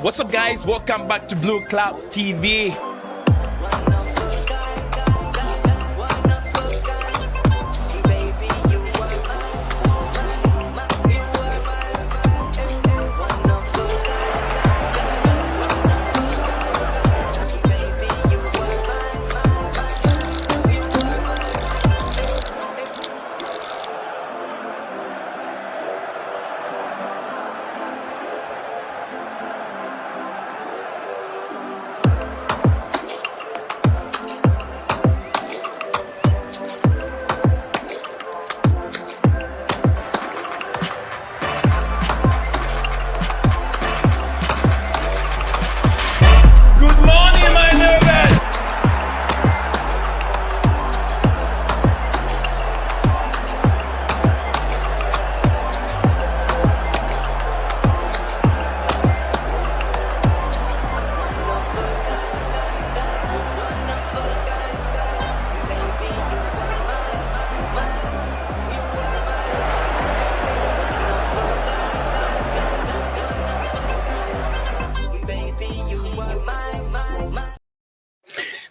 What's up, guys? Welcome back to Blue Clouds TV.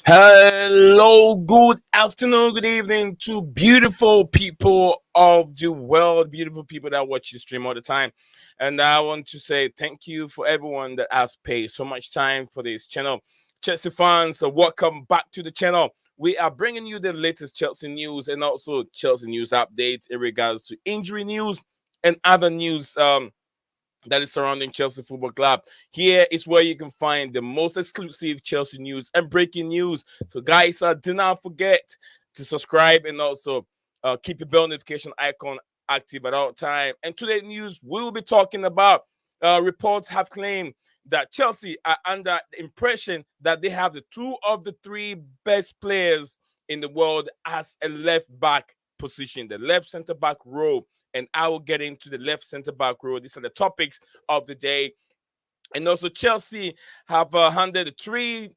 Hello, good afternoon, good evening to beautiful people of the world, beautiful people that watch the stream all the time. And I want to say thank you for everyone that has paid so much time for this channel. Chelsea fans, so welcome back to the channel. We are bringing you the latest Chelsea news and also Chelsea news updates in regards to injury news and other news that is surrounding Chelsea Football Club. Here is where you can find the most exclusive Chelsea news and breaking news. So guys, do not forget to subscribe and also keep your bell notification icon active at all time. And today's news, we will be talking about reports have claimed that Chelsea are under the impression that they have the two of the three best players in the world as a left back position, the left center back role. And I will get into the left center back row. These are the topics of the day. And also Chelsea have handed 3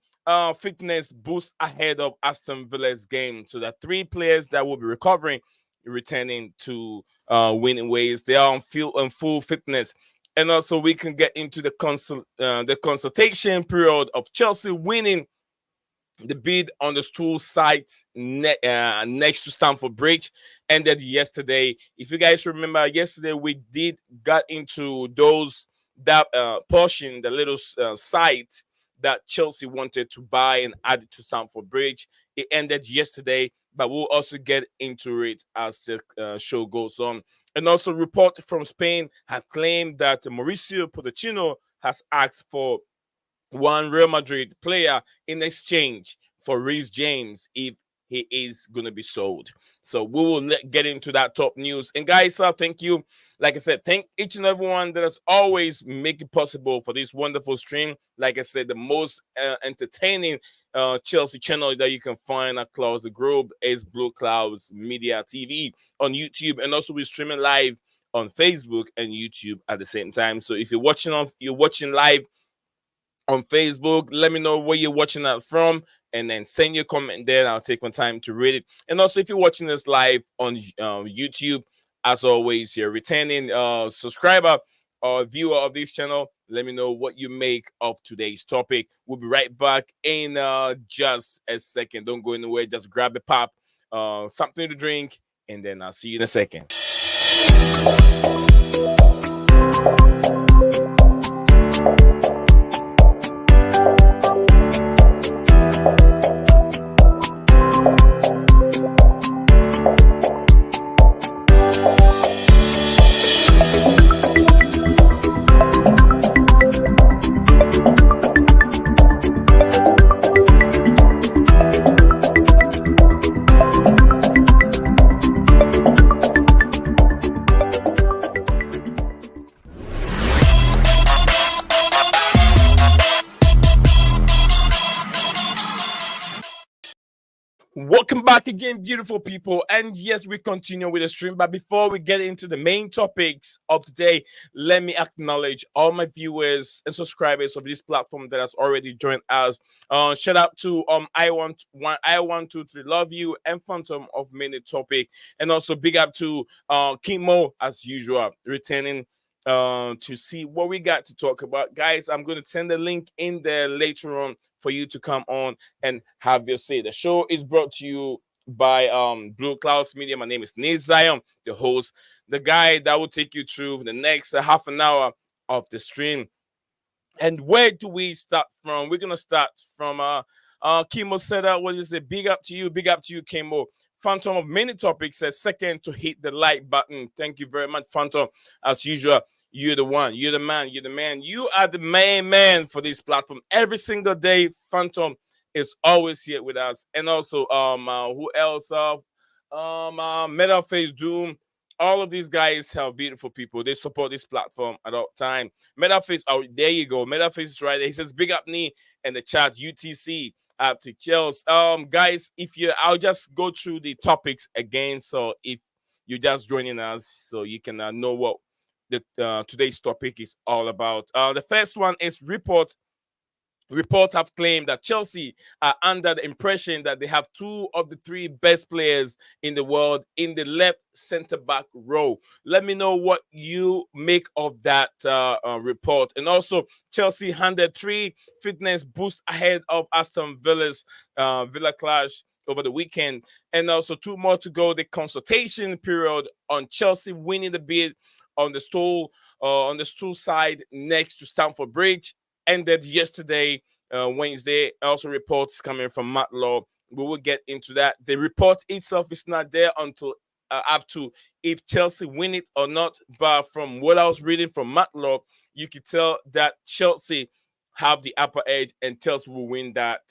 fitness boosts ahead of Aston Villa's game. So the 3 players that will be recovering, returning to winning ways. They are on full fitness. And also we can get into the consultation period of Chelsea winning the bid on the stool site next to Stamford Bridge ended yesterday. If you guys remember, yesterday we got into that portion, the little site that Chelsea wanted to buy and add it to Stamford Bridge. It ended yesterday, but we'll also get into it as the show goes on. And also, report from Spain has claimed that Mauricio Pochettino has asked for one Real Madrid player in exchange for Reece James if he is going to be sold. So we will get into that top news. And guys, thank you. Like I said, thank each and everyone that has always make it possible for this wonderful stream. Like I said, the most entertaining Chelsea channel that you can find across the globe is Blue Clouds Media TV on YouTube. And also we're streaming live on Facebook and YouTube at the same time. So if you're watching live on Facebook, let me know where you're watching that from, and then send your comment there, and I'll take my time to read it. And also, if you're watching this live on YouTube, as always, you're returning subscriber or viewer of this channel. Let me know what you make of today's topic. We'll be right back in just a second. Don't go anywhere. Just grab a pop, something to drink, and then I'll see you in a second. Welcome back again, beautiful people. And yes, we continue with the stream. But before we get into the main topics of the day, let me acknowledge all my viewers and subscribers of this platform that has already joined us. Shout out to I123 Love You and Phantom of Minute Topic. And also big up to Kimo, as usual, returning to see what we got to talk about. Guys, I'm going to send the link in there later on for you to come on and have your say. The show is brought to you by Blue Clouds Media. My name is Nate Zion, the host, the guy that will take you through the next half an hour of the stream. And where do we start from? We're gonna start from Kimo said what is it? Big up to you, Kimo. Phantom of many topics says second to hit the like button. Thank you very much, Phantom. As usual, you're the one, you're the man, you are the main man for this platform. Every single day, Phantom is always here with us. And also who else? Metal Face Doom. All of these guys have beautiful people. They support this platform at all time. Metaface, oh, there you go. Metaface is right there. He says, big up me in the chat, UTC, up to Chels. Guys, I'll just go through the topics again. So if you're just joining us, so you can know what today's topic is all about. The first one is Reports have claimed that Chelsea are under the impression that they have two of the three best players in the world in the left center-back row. Let me know what you make of that report. And also, Chelsea handed 3 fitness boosts ahead of Aston Villa's Villa clash over the weekend. And also 2 more to go. The consultation period on Chelsea winning the bid on the stool side next to Stamford Bridge ended yesterday, Wednesday. Also, reports coming from Matt Law. We will get into that. The report itself is not there until up to if Chelsea win it or not. But from what I was reading from Matt Law, you could tell that Chelsea have the upper edge and Chelsea will win that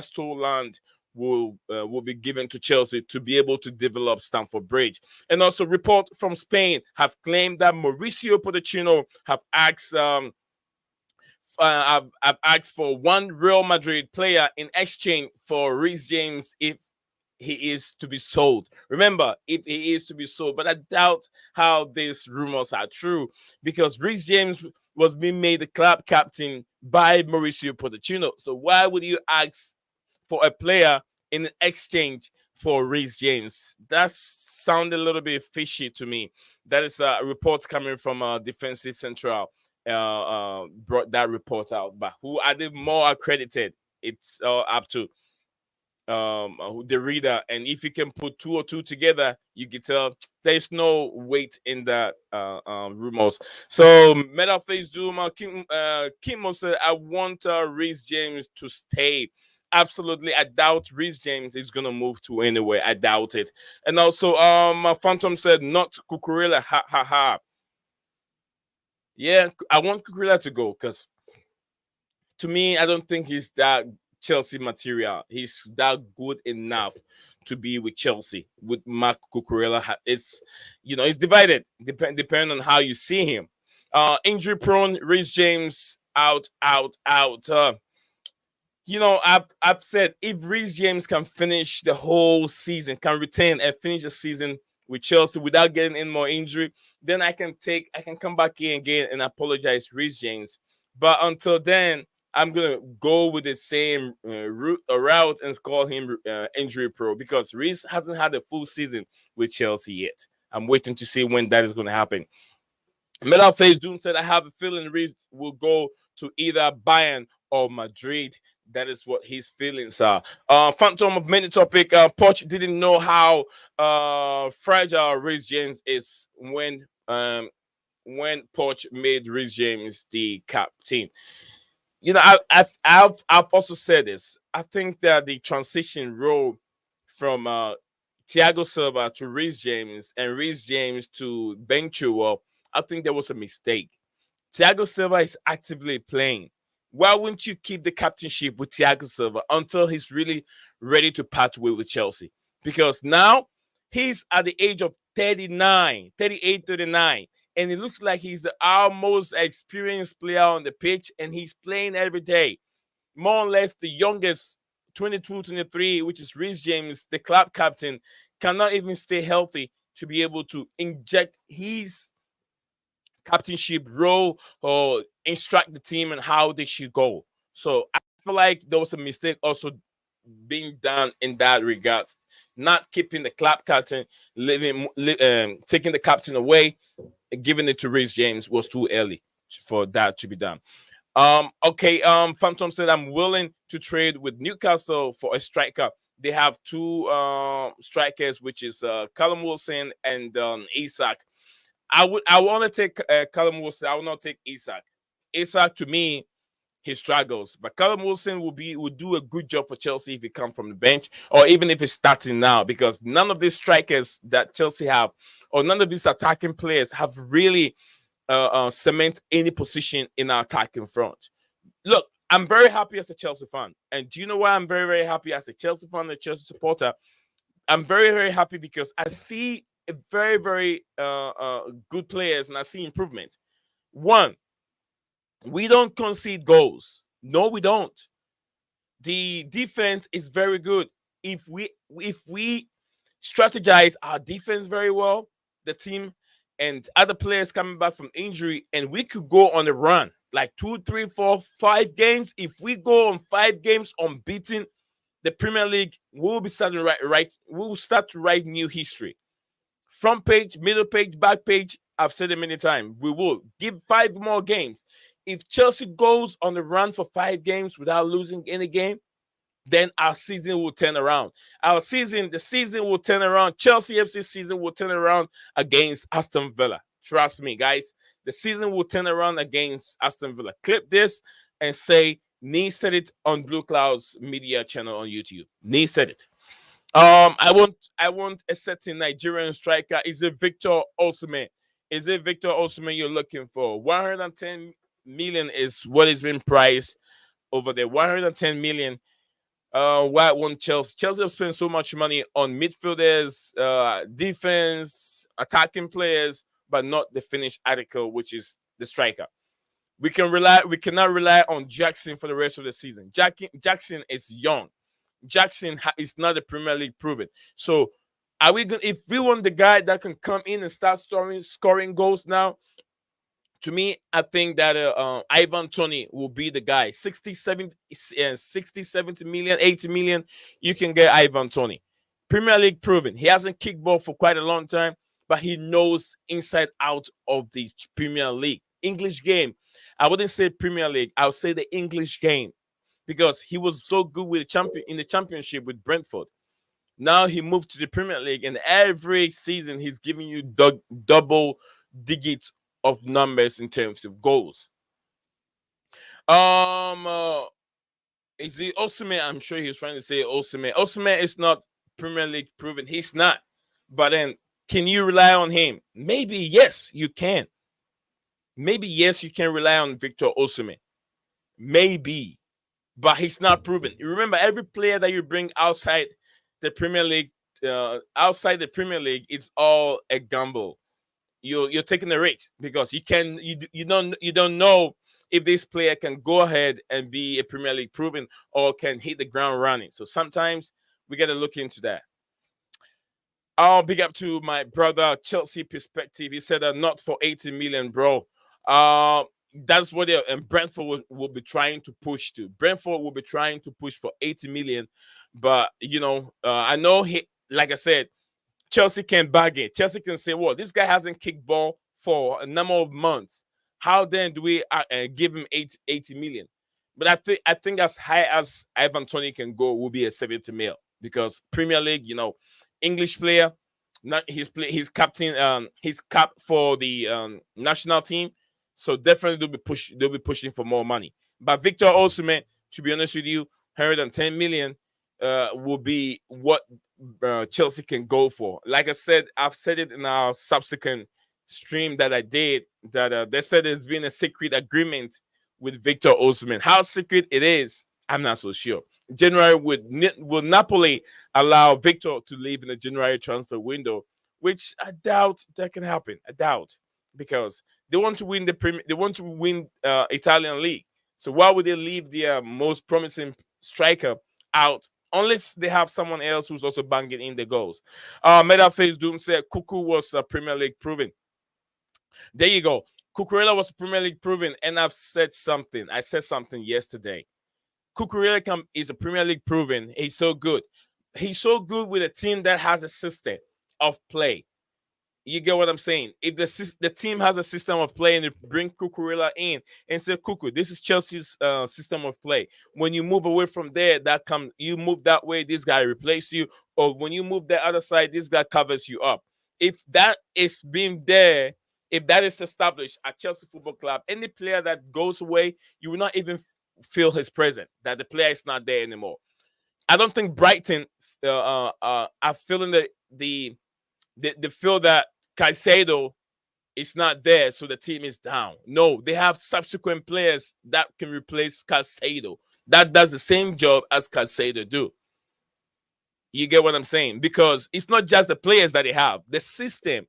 stool land will be given to Chelsea to be able to develop Stamford Bridge. And also, reports from Spain have claimed that Mauricio Pochettino have asked. I've asked for 1 Real Madrid player in exchange for Reece James if he is to be sold. Remember, if he is to be sold, but I doubt how these rumors are true because Reece James was being made the club captain by Mauricio Pochettino. So why would you ask for a player in exchange for Reece James? That sounded a little bit fishy to me. That is a report coming from Defensive Central. Brought that report out, but who are they more accredited? It's up to the reader, and if you can put 2 or 2 together, you can tell there's no weight in that rumors. So Metal Face Doom, Kimo said, I want Reece James to stay. Absolutely, I doubt Reece James is gonna move to anywhere. I doubt it. And also, Phantom said, not Cucurella. Ha ha ha. Yeah, I want Cucurella to go because to me, I don't think he's that Chelsea material. He's that good enough to be with Chelsea. With Marc Cucurella, it's divided. Depending on how you see him. Injury prone, Reece James out. I've said if Reece James can finish the whole season, can retain and finish the season with Chelsea without getting in more injury, then I can come back here again and apologize Reece James. But until then, I'm gonna go with the same route and call him injury pro because Reece hasn't had a full season with Chelsea yet. I'm waiting to see when that is going to happen. Metal Face Doom said, I have a feeling Reece will go to either Bayern or Madrid. That is what his feelings are. Phantom of many topic. Poch didn't know how fragile Reece James is when Poch made Reece James the captain. I've also said this. I think that the transition role from Thiago Silva to Reece James and Reece James to Ben Chilwell, I think there was a mistake. Thiago Silva is actively playing. Why wouldn't you keep the captainship with Thiago Silva until he's really ready to part way with Chelsea? Because now he's at the age of 38, 39. And it looks like he's our most experienced player on the pitch, and he's playing every day. More or less the youngest, 22, 23, which is Reece James, the club captain, cannot even stay healthy to be able to inject his captainship role or instruct the team on how they should go. So I feel like there was a mistake also being done in that regard. Not keeping the club captain, taking the captain away giving it to Reece James was too early for that to be done. Okay. Phantom said I'm willing to trade with Newcastle for a striker. They have two strikers, which is Callum Wilson and Isak. I want to take Callum Wilson. I will not take Isak. Isak, to me, he struggles, but Callum Wilson will do a good job for Chelsea if he comes from the bench, or even if he's starting now, because none of these strikers that Chelsea have, or none of these attacking players have really cement any position in our attacking front. Look, I'm very happy as a Chelsea fan, and do you know why I'm very, very happy as a Chelsea fan and a Chelsea supporter? I'm very, very happy because I see a very, very good players, and I see improvement. One, we don't concede goals. No, we don't. The defense is very good. If we strategize our defense very well, the team and other players coming back from injury, and we could go on a run like 2, 3, 4, 5 games. If we go on 5 games unbeaten, the Premier League will be starting we'll start to write new history. Front page, middle page, back page. I've said it many times. We will give 5 more games. If Chelsea goes on the run for 5 games without losing any game, then our season will turn around. The season will turn around. Chelsea FC season will turn around against Aston Villa. Trust me, guys. The season will turn around against Aston Villa. Clip this and say, Nee said it on Blue Cloud's media channel on YouTube. Nee said it. I want a certain Nigerian striker. Is it Victor Osimhen? Is it Victor Osimhen you're looking for? 110 million is what is being priced over there. 110 million. Why won't Chelsea? Chelsea have spent so much money on midfielders, defense, attacking players, but not the finished article, which is the striker. We cannot rely on Jackson for the rest of the season. Jackson is young. Jackson is not a Premier League proven. So are we going? If we want the guy that can come in and start scoring goals now, to me, I think that Ivan Toney will be the guy. 60, 70 million, 80 million, you can get Ivan Toney. Premier League proven. He hasn't kicked ball for quite a long time, but he knows inside out of the Premier League. English game. I wouldn't say Premier League. I would say the English game, because he was so good with in the championship with Brentford. Now he moved to the Premier League, and every season he's giving you double digits of numbers in terms of goals. Is it Osimhen? I'm sure he was trying to say Osimhen. Osimhen is not Premier League proven. He's not. But then, can you rely on him? Maybe yes, you can. Maybe yes, you can rely on Victor Osimhen. Maybe, but he's not proven. Remember, every player that you bring outside the Premier League, it's all a gamble. You're taking the risk because you don't know if this player can go ahead and be a Premier League proven or can hit the ground running. So sometimes we got to look into that. I'll big up to my brother Chelsea Perspective. He said not for 80 million, bro. That's what and Brentford will be trying to push to. Brentford will be trying to push for 80 million, but I know like I said, Chelsea can bargain. Chelsea can say, well, this guy hasn't kicked ball for a number of months. How then do we give him 80 million? But I think as high as Ivan Toney can go will be a 70 mil, because Premier League, English player, not he's captain, he's capped for the national team. So definitely they'll be pushing for more money. But Victor Osimhen, to be honest with you, 110 million will be what Chelsea can go for. Like I said, I've said it in our subsequent stream that I did, that they said there's been a secret agreement with Victor Osimhen. How secret it is, I'm not so sure. January will Napoli allow Victor to leave in the January transfer window, which I doubt that can happen. I doubt, because they want to win they want to win Italian league. So why would they leave their most promising striker out, unless they have someone else who's also banging in the goals? Metaface Doom said Cuckoo was Premier League proven. There you go. Cucurella was Premier League proven, and I've said something. I said something yesterday. Cucurella is a Premier League proven. He's so good. He's so good with a team that has a system of play. You get what I'm saying? If the team has a system of play and they bring Cucurella in and say, Cucu, this is Chelsea's system of play. When you move away from there, you move that way, this guy replaces you. Or when you move the other side, this guy covers you up. If that is being there, if that is established at Chelsea Football Club, any player that goes away, you will not even feel his presence, that the player is not there anymore. I don't think Brighton are feeling the feel that Caicedo is not there, so the team is down. No, they have subsequent players that can replace Caicedo. That does the same job as Caicedo do. You get what I'm saying? Because it's not just the players that they have, the system,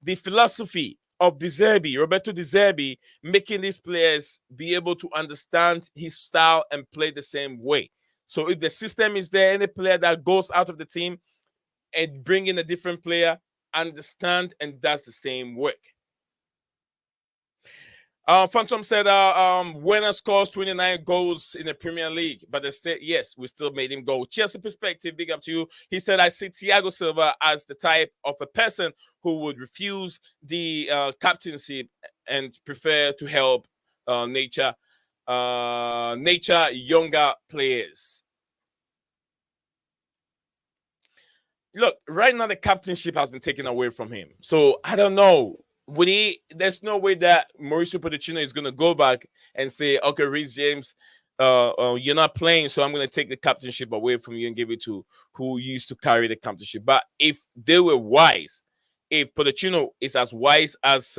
the philosophy of De Zerbi, Roberto De Zerbi, making these players be able to understand his style and play the same way. So if the system is there, any player that goes out of the team and bring in a different player, understand and does the same work. Phantom said, Werner scores 29 goals in the Premier League, but they said, yes, we still made him go. Chelsea perspective, big up to you. He said, I see Thiago Silva as the type of a person who would refuse the captaincy and prefer to help nature younger players. Look, right now the captainship has been taken away from him. So I don't know. There's no way that Mauricio Pochettino is going to go back and say, okay, Reece James, you're not playing, so I'm going to take the captainship away from you and give it to who used to carry the captainship. But if they were wise, if Pochettino is as wise as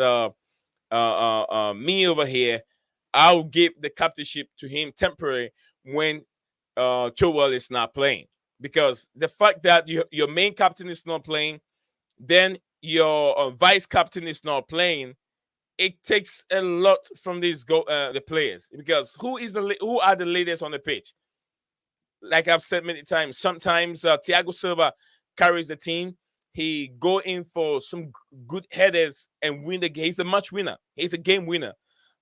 me over here, I'll give the captainship to him temporarily when Chilwell is not playing. Because the fact that your main captain is not playing, then your vice captain is not playing, it takes a lot from the players. Because who are the leaders on the pitch? Like I've said many times, sometimes Thiago Silva carries the team. He go in for some good headers and win the game. He's a match winner. He's a game winner.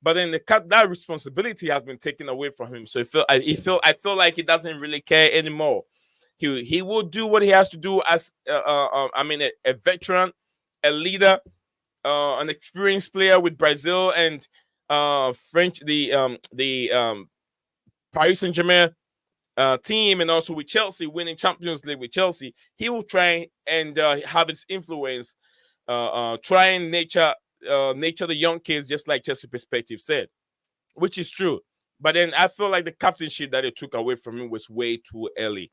But then that responsibility has been taken away from him. So I feel like he doesn't really care anymore. He will do what he has to do as a veteran, a leader, an experienced player with Brazil and the Paris Saint-Germain team, and also with Chelsea winning Champions League with Chelsea. He will try and have his influence, try and nature the young kids, just like Chelsea Perspective said, which is true. But then I feel like the captainship that they took away from him was way too early.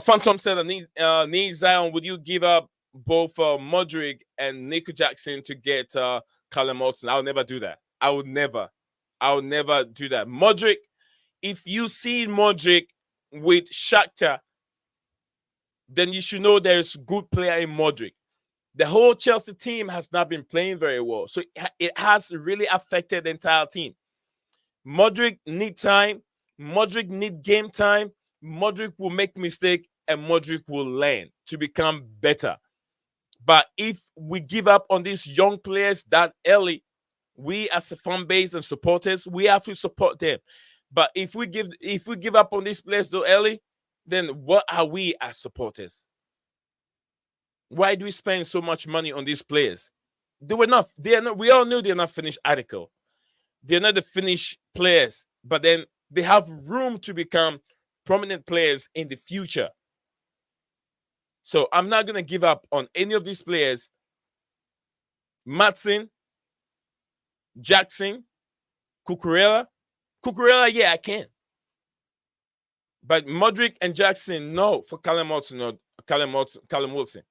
Phantom said, need Zion, would you give up both Modric and Nico Jackson to get Callum Hudson? I'll never do that. I would never do that. Modric, if you see Modric with Shakhtar, then you should know there's a good player in Modric. The whole Chelsea team has not been playing very well. So it has really affected the entire team. Modric need time. Modric need game time. Modric will make mistake and Modric will learn to become better. But if we give up on these young players that early, we as a fan base and supporters, we have to support them. But if we give up on these players so early, then what are we as supporters? Why do we spend so much money on these players? We all knew they're not finished article. They're not the finished players, but then they have room to become prominent players in the future. So I'm not going to give up on any of these players. Matson, Jackson, Cucurella, yeah, I can. But Modric and Jackson, no, for Callum Hudson or Callum Wilson.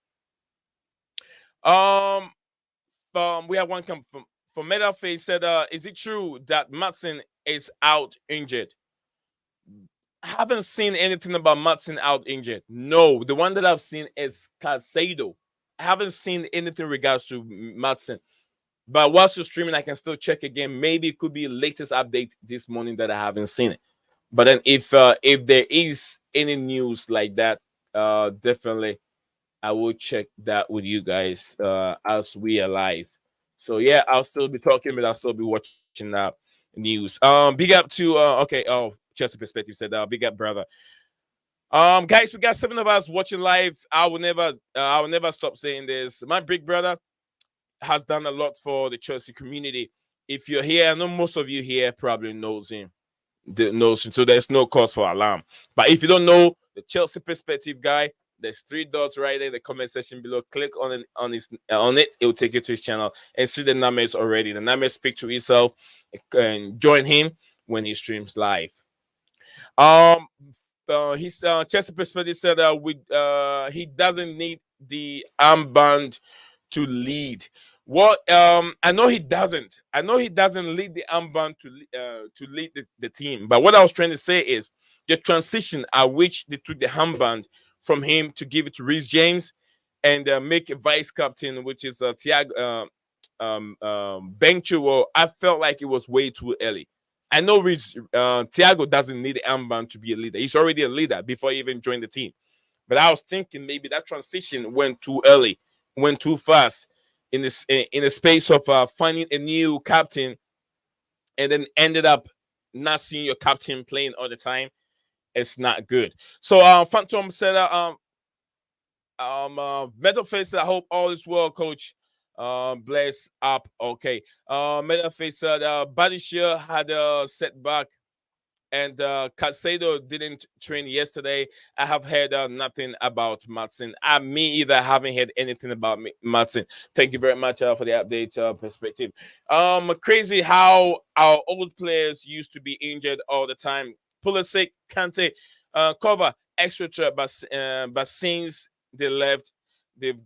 We have one come from Metalface said, is it true that Matson is out injured? I haven't seen anything about Matson out injured. No, the one that I've seen is Caicedo. I haven't seen anything in regards to Matson. But whilst you're streaming, I can still check again. Maybe it could be latest update this morning that I haven't seen it. But then if there is any news like that, definitely I will check that with you guys as we are live. So yeah, I'll still be talking, but I'll still be watching that news. Big up to Chelsea Perspective said, big up, brother. Guys, we got 7 of us watching live. I will never stop saying this. My big brother has done a lot for the Chelsea community. If you're here, I know most of you here probably knows him. So there's no cause for alarm. But if you don't know the Chelsea perspective guy, there's 3 dots right there in the comment section below. Click on it. It will take you to his channel and see the numbers already. The numbers speak to itself, and join him when he streams live. His Chelsea perspective said he doesn't need the armband to lead. What I know he doesn't. I know he doesn't lead the armband to lead the team. But what I was trying to say is the transition at which they took the armband from him to give it to Reece James and make a vice captain, which is Thiago Benchu. Well, I felt like it was way too early. I know Thiago doesn't need the armband to be a leader. He's already a leader before he even joined the team. But I was thinking maybe that transition went too early, went too fast in the space of finding a new captain, and then ended up not seeing your captain playing all the time. It's not good. So Phantom said Metal Face, I hope all is well, coach. Bless up. Okay. Metal Face said Badishia had a setback, and Casado didn't train yesterday. I have heard nothing about Matson. Me either haven't heard anything about Matson. Thank you very much for the update perspective. Crazy how our old players used to be injured all the time. Pulisic, Kante, cover extra, but since they left, they've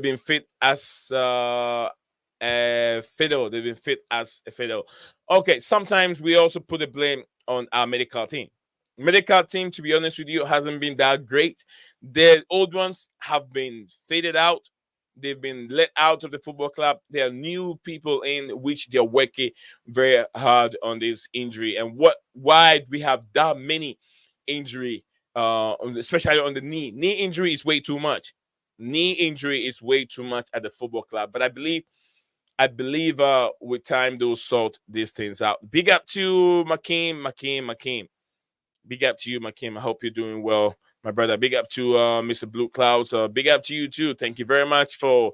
been fit as fiddle. They've been fit as a fiddle. Okay, sometimes we also put the blame on our medical team. Medical team, to be honest with you, hasn't been that great. The old ones have been faded out. They've been let out of the football club. There are new people in which they're working very hard on this injury. And why we have that many injury, especially on the knee. Knee injury is way too much. Knee injury is way too much at the football club. But I believe with time they'll sort these things out. Big up to Makeem. Big up to you, Makeem. I hope you're doing well, my brother. Big up to Mr. Blue Clouds. Big up to you too. Thank you very much for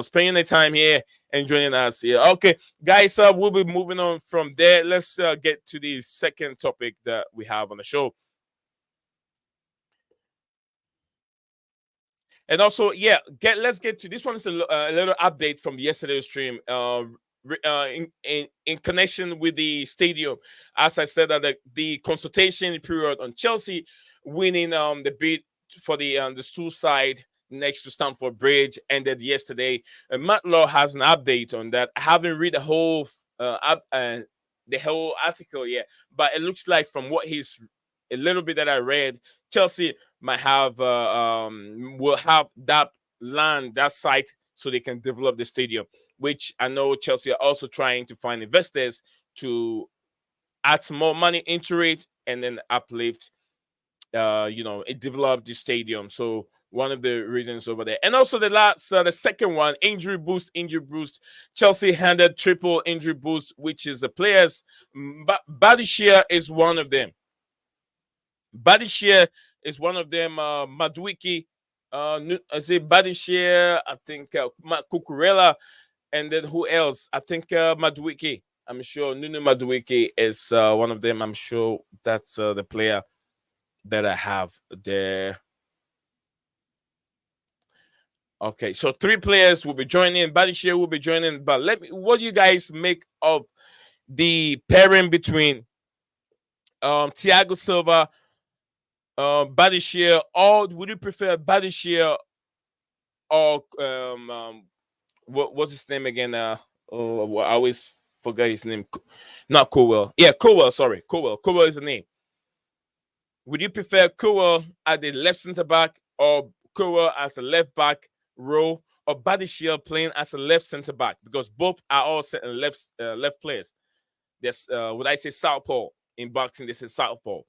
spending the time here and joining us here. Okay, guys, we'll be moving on from there. Let's get to the second topic that we have on the show. And also, let's get to this one. Is a little update from yesterday's stream. In connection with the stadium, as I said, that the consultation period on Chelsea winning the bid for the suicide next to Stamford Bridge ended yesterday. Matt Law has an update on that. I haven't read the whole article yet, but it looks like from what a little bit that I read, Chelsea might have will have that land, that site, so they can develop the stadium, which I know Chelsea are also trying to find investors to add some more money into it and then uplift, develop the stadium. So one of the reasons over there. And also the second one, injury boost. Chelsea handed triple injury boost, which is the players. Badishia is one of them. Madueke, I say Badishia, I think Cucurella, and then who else? I think Madueke. I'm sure Nuno Madueke is one of them. I'm sure that's the player that I have there. Okay, so 3 players will be joining. Badishia will be joining. But what do you guys make of the pairing between Thiago Silva, Badishia, or would you prefer Badishia or what's his name again? I always forget his name. Not Cowell. Yeah, Cowell. Sorry, Cowell. Cowell is the name. Would you prefer Cowell at the left centre back, or Cowell as a left back row, or Badishia playing as a left centre back? Because both are all left players. There's would I say southpaw in boxing? This is southpaw.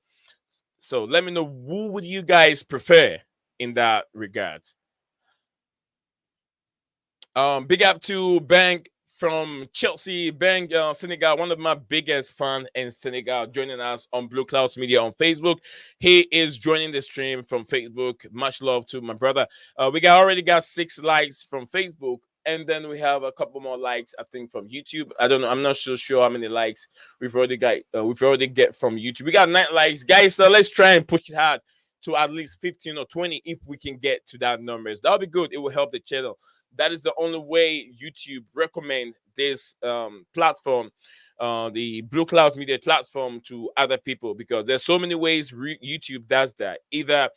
So let me know, who would you guys prefer in that regard? Big up to Bank from Chelsea, Senegal, one of my biggest fans in Senegal, joining us on Blue Clouds Media on Facebook. He is joining the stream from Facebook. Much love to my brother. We already got 6 likes from Facebook, and then we have a couple more likes, I think, from YouTube. I don't know. I'm not so sure how many likes we've already got. We've already get from YouTube. We got 9 likes, guys. So let's try and push it hard to at least 15 or 20 if we can get to that numbers. That'll be good. It will help the channel. That is the only way YouTube recommend this platform, the Blue Clouds Media platform, to other people, because there's so many ways YouTube does that. Either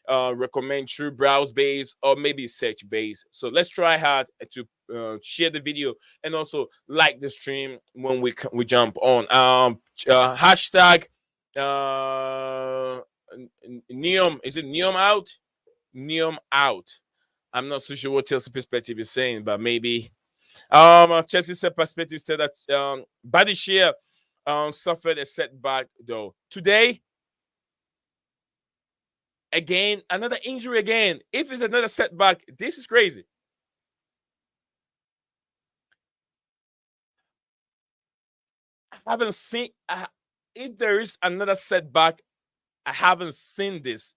recommend through browse base or maybe search base. So let's try hard to share the video and also like the stream when we jump on. Hashtag Neom, is it Neom out? Neom out. I'm not so sure what Chelsea perspective is saying, but maybe. Chelsea perspective said that Badishia suffered a setback though. Today, again, another injury again. If it's another setback, this is crazy. I haven't seen, if there is another setback, I haven't seen this.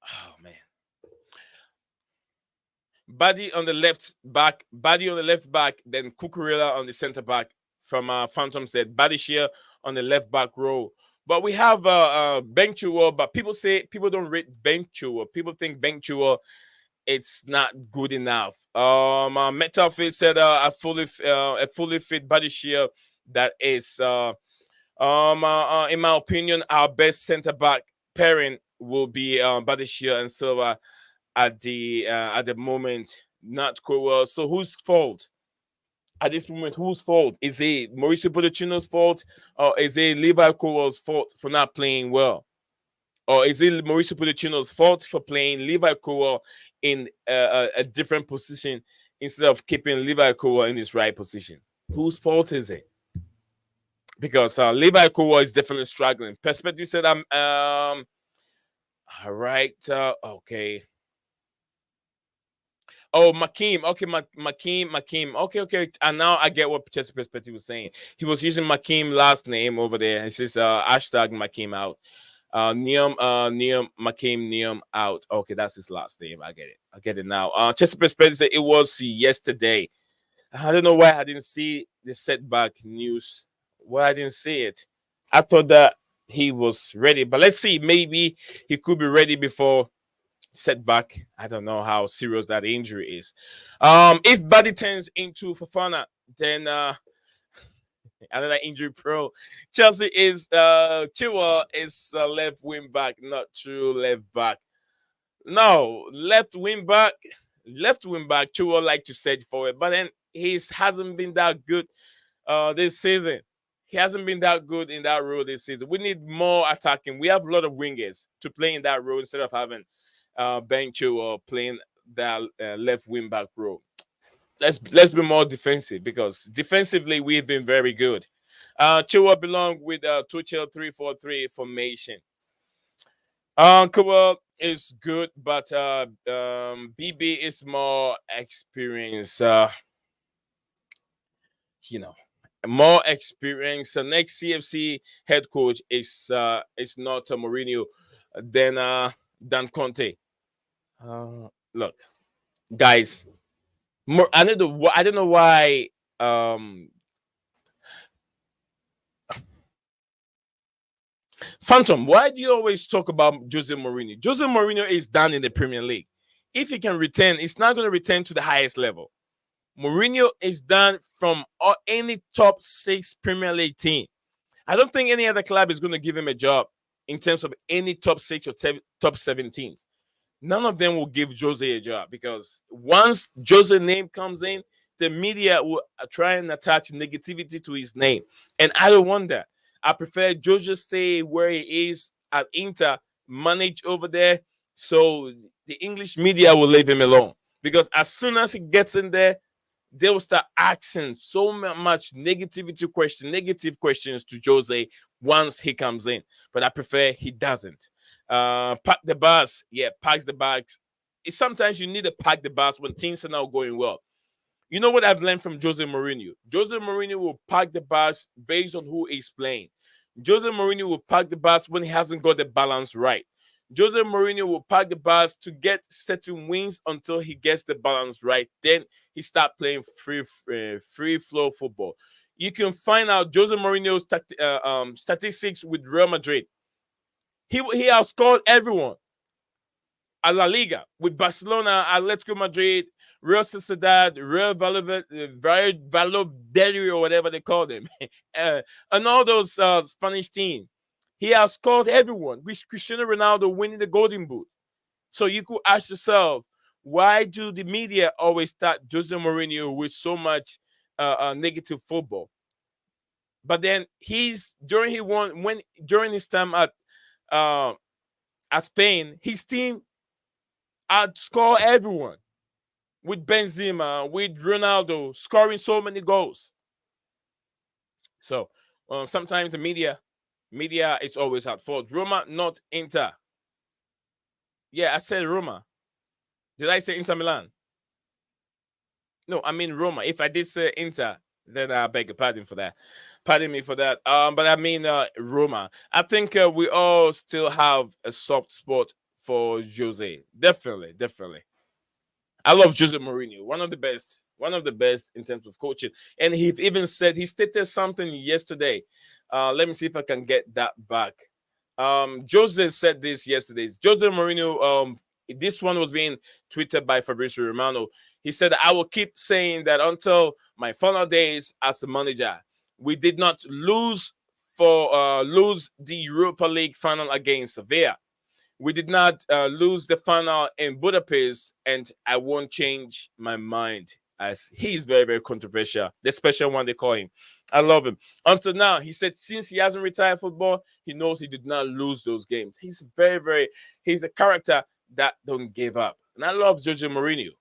Oh man. Buddy on the left back, then Cucurella on the center back. From Phantom said Badishia on the left back row. But we have Ben Chilwell, but people don't rate Ben Chilwell. People think Ben Chilwell, it's not good enough. Metafit said a fully fit Badishia that is in my opinion, our best center back pairing will be Badishia and Silva at the moment, not Crowell. So whose fault? At this moment, whose fault? Is it Mauricio Pochettino's fault, or is it Levi Crowell's fault for not playing well? Or is it Mauricio Pochettino's fault for playing Levi Crowell in a different position instead of keeping Levi Crowell in his right position? Whose fault is it? Because Levi Crowell is definitely struggling. Perspective said, all right, okay. Oh, Makeem. Okay, Makeem. Okay. And now I get what Chelsea Perspective was saying. He was using Makeem last name over there. He says hashtag Makeem out. Neom, Makeem, Neom out. Okay, that's his last name. I get it now. Chelsea Perspective said it was yesterday. I don't know why I didn't see the setback news. Why I didn't see it. I thought that he was ready, but let's see. Maybe he could be ready before setback. I don't know how serious that injury is. If Buddy turns into Fofana, then another injury pro. Chelsea is Chilwell is left wing back, not true left back. No, left wing back. Chilwell like to set forward, but then he hasn't been that good this season. He hasn't been that good in that role this season. We need more attacking. We have a lot of wingers to play in that role instead of having Ben Chilwell playing that left wing back role. Let's be more defensive, because defensively we've been very good. Chilwell belong with Tuchel 3-4-3 formation. Chilwell is good, but BB is more experienced. More experience. The next CFC head coach is not Mourinho than Conte. Look, guys, I don't know why. Phantom, why do you always talk about Jose Mourinho? Jose Mourinho is done in the Premier League. If he can return, it's not going to return to the highest level. Mourinho is done from any top 6 Premier League team. I don't think any other club is going to give him a job in terms of any top 6 or top 7 teams. None of them will give Jose a job, because once Jose's name comes in, the media will try and attach negativity to his name. And I don't want that. I prefer Jose stay where he is at Inter, manage over there, so the English media will leave him alone. Because as soon as he gets in there, they will start asking so much negative questions to Jose once he comes in. But I prefer he doesn't. Pack the bus. Yeah, packs the bags. Sometimes you need to pack the bus when things are not going well. You know what I've learned from Jose Mourinho? Jose Mourinho will pack the bus based on who is playing. Jose Mourinho will pack the bus when he hasn't got the balance right. Jose Mourinho will pack the bus to get certain wins until he gets the balance right. Then he start playing free flow football. You can find out Jose Mourinho's statistics with Real Madrid. He outscored everyone at La Liga with Barcelona, Atletico Madrid, Real Sociedad, Real Valladolid, or whatever they call them, and all those Spanish teams. He outscored everyone, with Cristiano Ronaldo winning the Golden Boot. So you could ask yourself, why do the media always start Jose Mourinho with so much negative football? But then during his time at Spain, his team outscore everyone with Benzema, with Ronaldo scoring so many goals. So sometimes the media is always at fault. Roma, not Inter. Yeah, I said Roma. Did I say Inter Milan? No, I mean Roma. If I did say Inter, then I beg your pardon for that. Pardon me for that. But I mean Roma. I think we all still have a soft spot for Jose. Definitely, definitely. I love Jose Mourinho, one of the best in terms of coaching. And he stated something yesterday. Let me see if I can get that back. Jose said this yesterday. Jose Mourinho, this one was being tweeted by Fabrizio Romano. He said, I will keep saying that until my final days as a manager. We did not lose the Europa League final against Sevilla. We did not lose the final in Budapest, and I won't change my mind, as he's very, very controversial. The special one they call him. I love him. Until now, he said since he hasn't retired football, he knows he did not lose those games. He's he's a character that don't give up. And I love Jose Mourinho.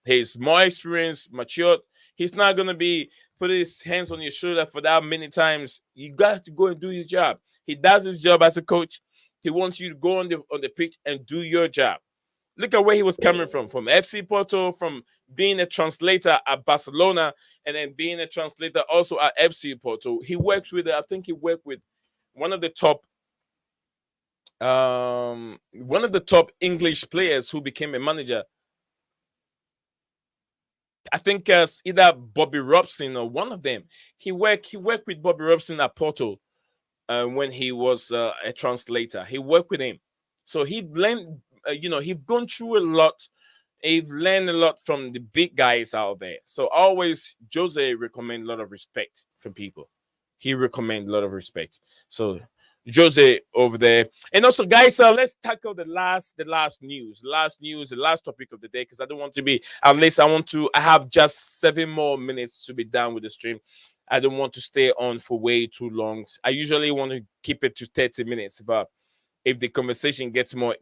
He's more experienced, matured. He's not going to be putting his hands on your shoulder for that many times. You got to go and do his job. He does his job as a coach. He wants you to go on the pitch and do your job. Look at where he was coming from FC Porto, from being a translator at Barcelona, and then being a translator also at FC Porto. He works with, I think he worked with one of the top English players who became a manager. I think either Bobby Robson or one of them. He worked with Bobby Robson at Porto when he was a translator. He worked with him, so he learned. He's gone through a lot. He's learned a lot from the big guys out there. So always Jose recommend a lot of respect from people. He recommend a lot of respect. So Jose over there. And also, guys, let's tackle the last news, the last topic of the day, because I don't want to be, at least I have just 7 more minutes to be done with the stream. I don't want to stay on for way too long. I usually want to keep it to 30 minutes, but if the conversation gets more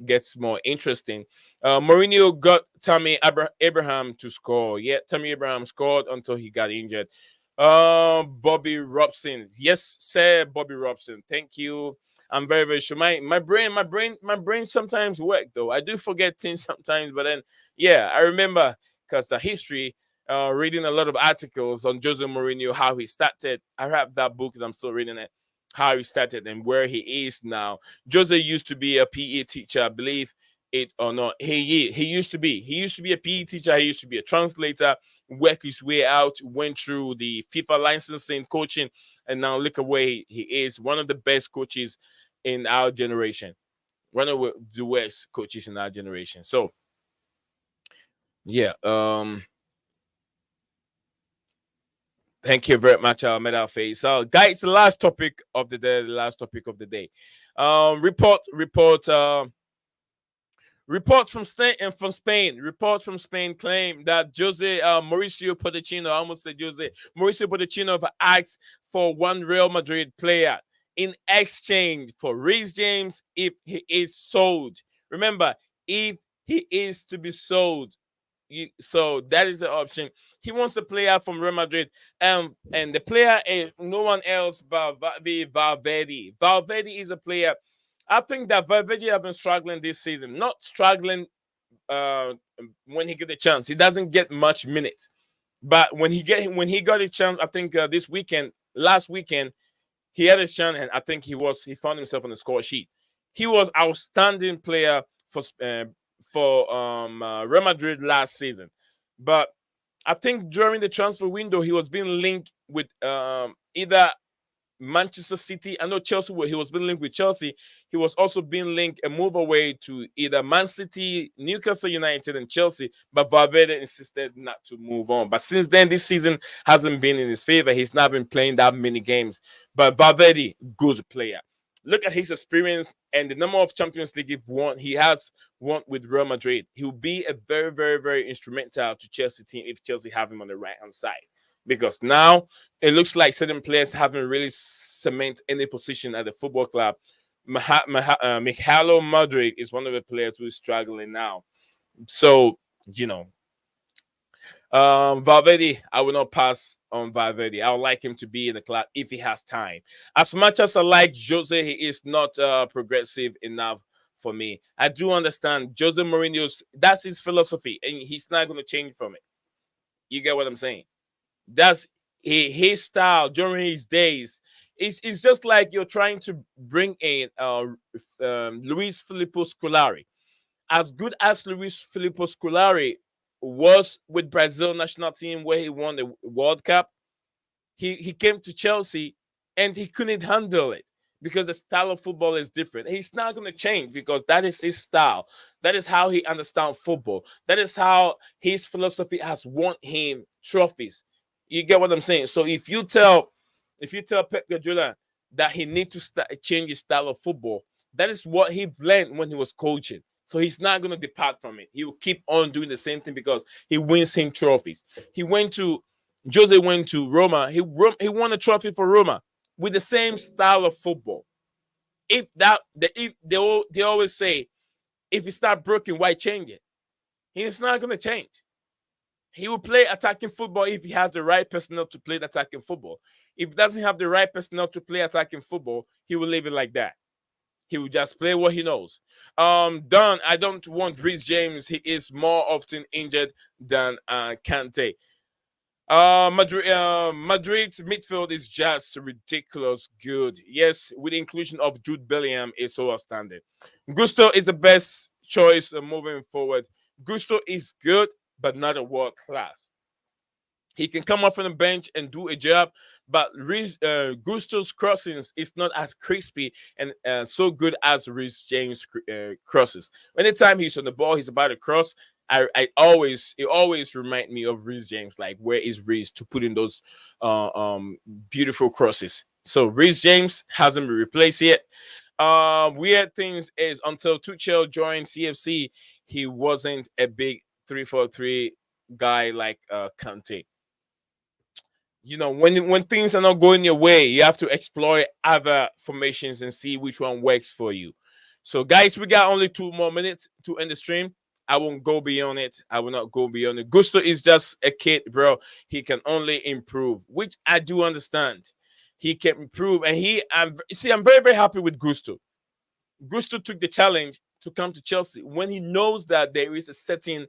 interesting. Mourinho got Tammy Abraham to score. Yeah, Tammy Abraham scored until he got injured. Bobby Robson. Yes, sir, Bobby Robson. Thank you. I'm very, very sure. My brain sometimes work though. I do forget things sometimes, but then yeah, I remember because the history, reading a lot of articles on Jose Mourinho, how he started. I have that book and I'm still reading it. How he started and where he is now. Jose used to be a PE teacher, I believe it or not. He used to be a PE teacher. He used to be a translator, worked his way out, went through the FIFA licensing, coaching, and now look at where he is. One of the best coaches in our generation. One of the best coaches in our generation. So, yeah. Thank you very much, Metal Face. Guys, the last topic of the day. Report from Spain. Report from Spain claim that Mauricio Pochettino, I almost said Mauricio Pochettino have asked for one Real Madrid player in exchange for Reece James if he is sold. Remember, if he is to be sold. So that is the option. He wants a player from Real Madrid, and the player is no one else but Valverde. Valverde is a player I think that Valverde have been struggling this season. Not struggling uh, when he get a chance. He doesn't get much minutes. But when he got a chance, I think last weekend, he had a chance, and I think he found himself on the score sheet. He was outstanding player for Real Madrid last season, but I think during the transfer window he was being linked with either Manchester City. I know Chelsea, where he was being linked with Chelsea. He was also being linked and move away to either Man City, Newcastle United, and Chelsea. But Valverde insisted not to move on. But since then, this season hasn't been in his favor. He's not been playing that many games. But Valverde, good player. Look at his experience and the number of Champions League he has won with Real Madrid. He'll be a very, very, very instrumental to Chelsea team if Chelsea have him on the right hand side. Because now it looks like certain players haven't really cement any position at the football club. Michailo Madrid is one of the players who is struggling now. So, Valverde, I will not pass on Valverde. I would like him to be in the club if he has time. As much as I like Jose, he is not progressive enough for me. I do understand Jose Mourinho's, that's his philosophy, and he's not going to change from it. You get what I'm saying? That's his style during his days. It's just like you're trying to bring in Luis Filippo Scolari. As good as Luis Filippo Scolari was with Brazil national team where he won the World Cup, he came to Chelsea and he couldn't handle it because the style of football is different. He's not going to change because that is his style. That is how he understands football. That is how his philosophy has won him trophies. You get what I'm saying? So if you tell Pep Guardiola that he needs to change his style of football, that is what he learned when he was coaching. So he's not going to depart from it. He will keep on doing the same thing because he wins him trophies. Jose went to Roma. He won a trophy for Roma with the same style of football. They always say, if it's not broken, why change it? He's not going to change. He will play attacking football if he has the right personnel to play attacking football. If he doesn't have the right personnel to play attacking football, he will leave it like that. He will just play what he knows. Don, I don't want Reece James. He is more often injured than Kante. Madrid's midfield is just ridiculous good. Yes, with the inclusion of Jude Bellingham is so outstanding. Gusto is the best choice moving forward. Gusto is good, but not a world class. He can come off from the bench and do a job, but Gusto's crossings is not as crispy and so good as Reece James crosses. Anytime he's on the ball, he's about to cross. It always remind me of Reece James. Like, where is Reece to put in those beautiful crosses? So Reece James hasn't been replaced yet. Weird things is until Tuchel joined CFC, he wasn't a big 3-4-3 guy like Kante. When things are not going your way, you have to explore other formations and see which one works for you. So, guys, we got only 2 more minutes to end the stream. I won't go beyond it. I will not go beyond it. Gusto is just a kid, bro. He can only improve, which I do understand. He can improve, and I'm very, very happy with Gusto. Gusto took the challenge to come to Chelsea when he knows that there is a certain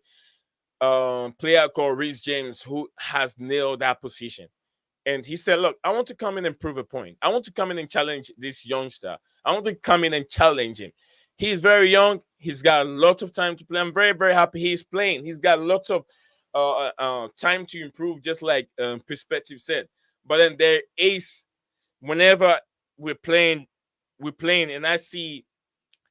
player called Reece James who has nailed that position. And he said, look, I want to come in and prove a point. I want to come in and challenge this youngster. I want to come in and challenge him. He's very young. He's got lots of time to play. I'm very, very happy he's playing. He's got lots of time to improve, just like Perspective said. But then there is, whenever we're playing, and I see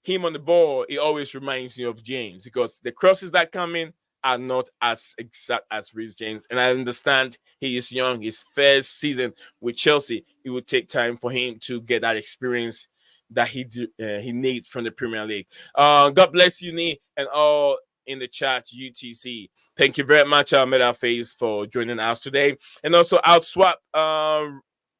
him on the ball, it always reminds me of James because the crosses that come in are not as exact as Reece James. And I understand he is young. His first season with Chelsea, it would take time for him to get that experience that he needs from the Premier League. God bless you, Nee, and all in the chat, UTC. Thank you very much, MetaFace, for joining us today. And also, I'll swap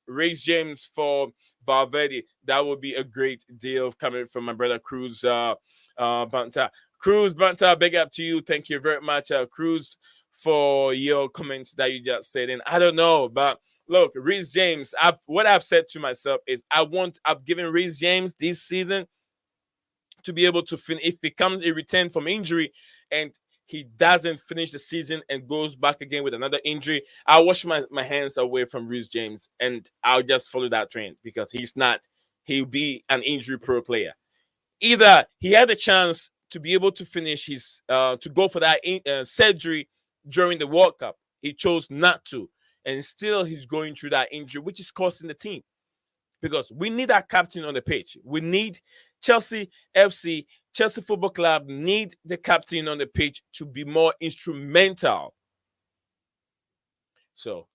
Reece James for Valverde. That would be a great deal coming from my brother Cruz Banta. Cruz Banta, big up to you. Thank you very much, Cruz, for your comments that you just said. And I don't know, but look, Reece James, what I've said to myself is I've given Reece James this season to be able to finish. If he comes a return from injury and he doesn't finish the season and goes back again with another injury, I'll wash my hands away from Reece James and I'll just follow that trend because he'll be an injury pro player. Either he had a chance to be able to finish his to go for that surgery during the World Cup. He chose not to, and still he's going through that injury, which is costing the team. Because we need our captain on the pitch. We need Chelsea Football Club need the captain on the pitch to be more instrumental. So,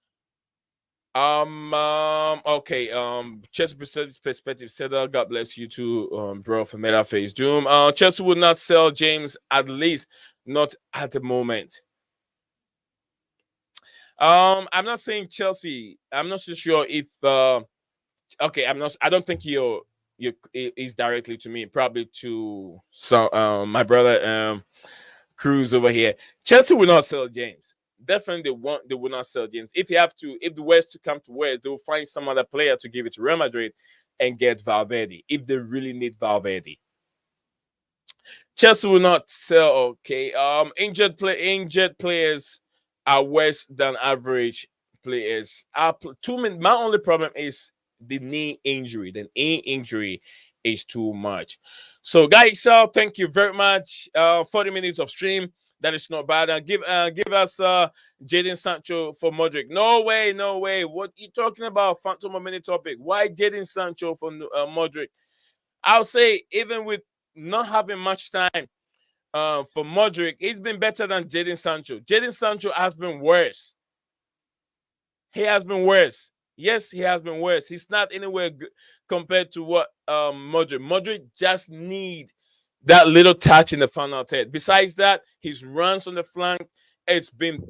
okay, Chelsea perspective said, God bless you too, bro, for Meta Face Doom. Chelsea would not sell James, at least not at the moment. I'm not saying Chelsea. I'm not so sure if okay, I don't think you is directly to me, probably to my brother Cruz over here. Chelsea will not sell James. Definitely they will not sell James. If the West to come to West, they will find some other player to give it to Real Madrid and get Valverde if they really need Valverde. Chelsea will not sell. Okay. Injured players are worse than average players. My only problem is the knee injury. The knee injury is too much. So, guys, thank you very much. 40 minutes of stream. That is not bad. Give us Jadon Sancho for Modric. No way. What are you talking about? Phantom of mini topic. Why Jadon Sancho for Modric? I'll say even with not having much time for Modric, he's been better than Jadon Sancho. Jadon Sancho has been worse. He has been worse. Yes, he has been worse. He's not anywhere good compared to what Modric. Modric just need that little touch in the final third. Besides that, his runs on the flank, it's been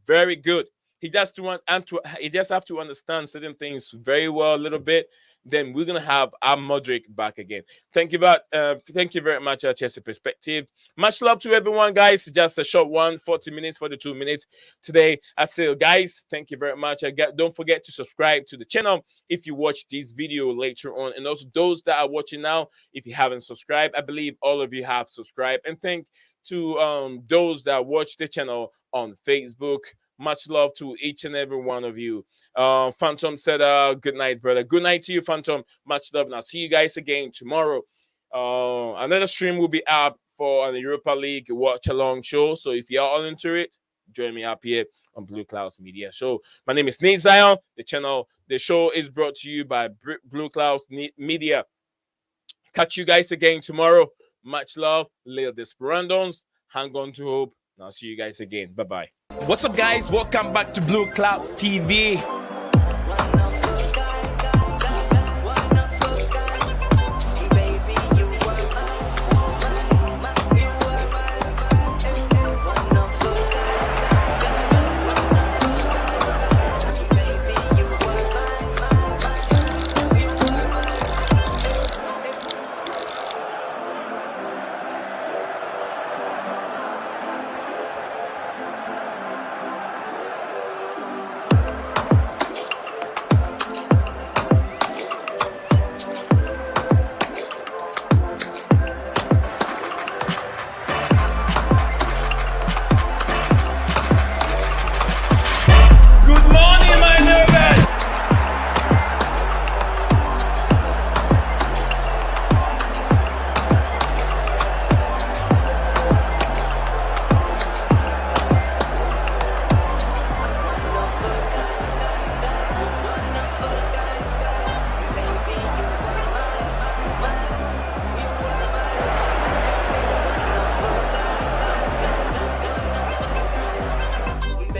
very good. He just have to understand certain things very well a little bit. Then we're gonna have our Modric back again. Thank you very much, Chelsea Perspective. Much love to everyone, guys. Just a short 40 minutes, 42 minutes today. I say, guys, thank you very much. Don't forget to subscribe to the channel if you watch this video later on, and also those that are watching now, if you haven't subscribed, I believe all of you have subscribed. And thank to those that watch the channel on Facebook. Much love to each and every one of you. Phantom said, good night, brother. Good night to you, Phantom. Much love. And I'll see you guys again tomorrow. Another stream will be up for the Europa League watch-along show. So if you're all into it, join me up here on Blue Clouds Media Show. My name is Nate Zion. The show is brought to you by Blue Clouds Media. Catch you guys again tomorrow. Much love. Leo Desperandons. Hang on to hope. And I'll see you guys again. Bye-bye. What's up, guys? Welcome back to Blue Clouds TV.